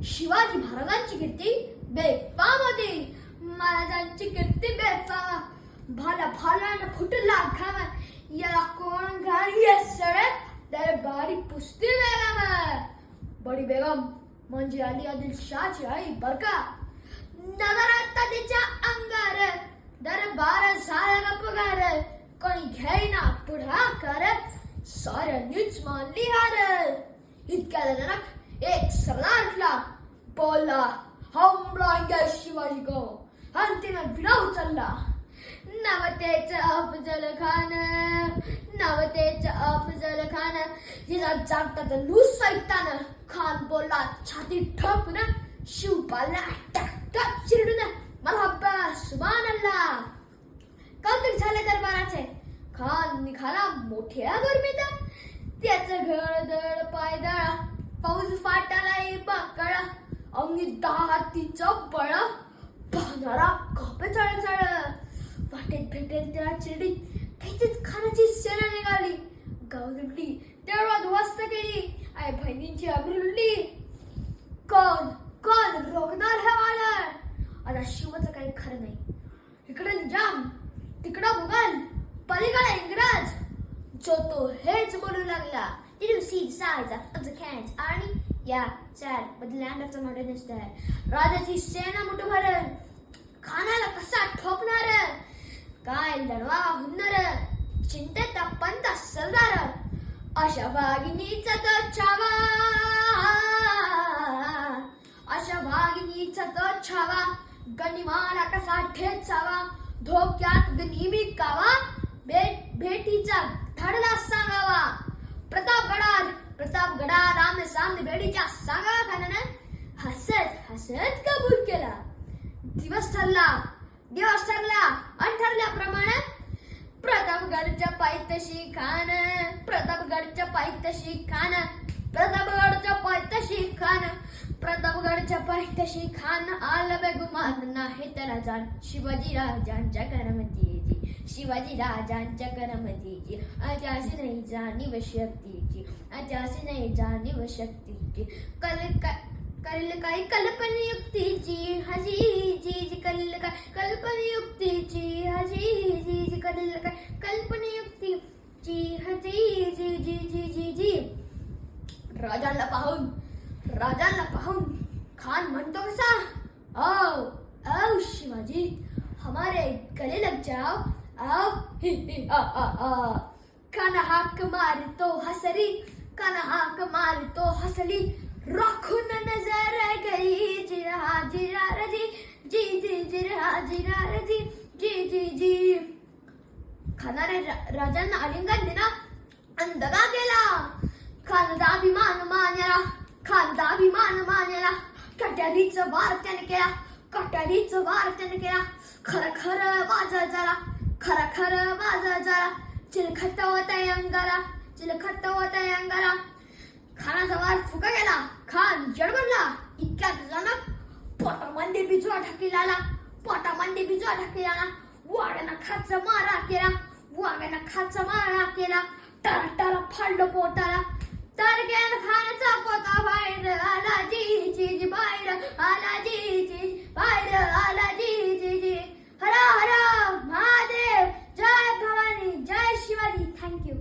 शिवाजी महाराजांची कीर्ती बेफाम होती. महाराजांची कीर्ती बेफाम. भाला भालानं फुटला घाम, याला कोण घाली सडक दरबारी पुसती बेगम. बडी बेगम म्हणजे अली आदिलशाहची आई बर का. नवरात्र तिच्या अंगार, दरबार झाला पगार, कोणी घ्यायना पुढाकार, साऱ्यांनीच मानली हार. इतक्या जणांना एक सरदार उठला, बोलला हमला शिवाजी को. आणि तिनं विडा उचलला. नवतेचं अफजल खान, नवतेचं अफजल खान, हिला जागतात नुसैतान. खान बोलला छाती ठोकून, शिवपालला टाकटाक चिरडून, मरहबा सुभान अल्लाह. कौतुक झाले दरबाराचे. खान निघाला मोठ्या गरमीत. त्याचं घडदड पायदळ, पाऊस फाटाला बाकळ, अंगी दातीचं बळ, पाहणारा कपे चळचळ. वाटेत भेटेल त्याला चिरडी, त्याचीच खानाची सेना निघाली. गाव लुटली, तेवढा ध्वस्त केली, आई बहिणींची अब्रुलली. कोण कोण रोखणार हे वादळ. आता शिवाचं काही खरं नाही. इकडे निजाम, तिकडं मुघल, पलीकडे इंग्रज. जो तो हेच बोलू लागला. Did you see the size of the cans, Arnie? Yeah, sad, but the land of the modern is there. राजाची सेना मुठू भरल, खानाला कसा ठोकणार, काय लढवा हुनर, चिंतेत पंत सरदार. अशा वाघिणीचा तो छावा, अशा वाघिणीचा तो छावा, गनिमाला कसा ठेचावा, धोक्यात गनिमी कावा, भेटीचा धडला सांगावा. प्रतापगडा राम सामने भेटीच्या सांगा खानानं हसत हसत कबूल केला. दिवस ठरला आणि ठरल्याप्रमाणे प्रतापगडच्या पायथ्याशी खान, प्रतापगडच्या पायथ्याशी खान, प्रतापगडच्या पायथ्याशी खान, प्रतापगडच्या पायथ्याशी खान. आलं बेगुमान नाही त्याला जाण, शिवाजी राजांच्या करमतीची, शिवाजी राजांच्या करमतीची. अजाशी नाही जाणीव शक्तीची, अजाशी नाही जाणीव शक्तीची. करेल काही कल्पनायुक्तीची, हजी जी जी करेल काय कल्पनायुक्तीची, हजी जी जी करेल काय कल्पनायुक्तीची, हजी जी जी जी जी जी. राजाला पाहून खान म्हणतो कसा, आओ आओ शिवाजी, हमारे गले लग जाओ, आओ ही ही आ आ आ. खाना हाक मारतो हसली, खाना हाक मारतो हसली, राखून नजर गई जिरा जिरा रजी, जी जी जिरा जिरा रजी, जी जी जी. खानाने राजांना आलिंगन दिला आणि दगा केला. खानचा अभिमान मानला, खानचा अभिमान मानला. कट्यारीचं वार त्याने केला, कट्यारीचं वार त्याने केला. खरं खरं वाजा जरा, खरं खरं वाजा जरा, चिलखट्टा होता अंगारा, चिलखट्टा होता अंगारा. खानाचा वार फुका गेला. खान जडबडला. इतक्यात जनक पोटामध्ये बिजवा ढकलाला, पोटामध्ये बिजवा ढकलाला. वाघानं खाचा मारा केला, वाघानं खाचा मारा केला. टारा टारा फाडलं पोटाला. तरग्यान खानाचा पोता बाहेर आला, जी जी जी बाहेर आला, जी जी बाहेर आला, जी जी जी. हर हर महादेव, जय भवानी, जय शिवाजी. थँक्यू.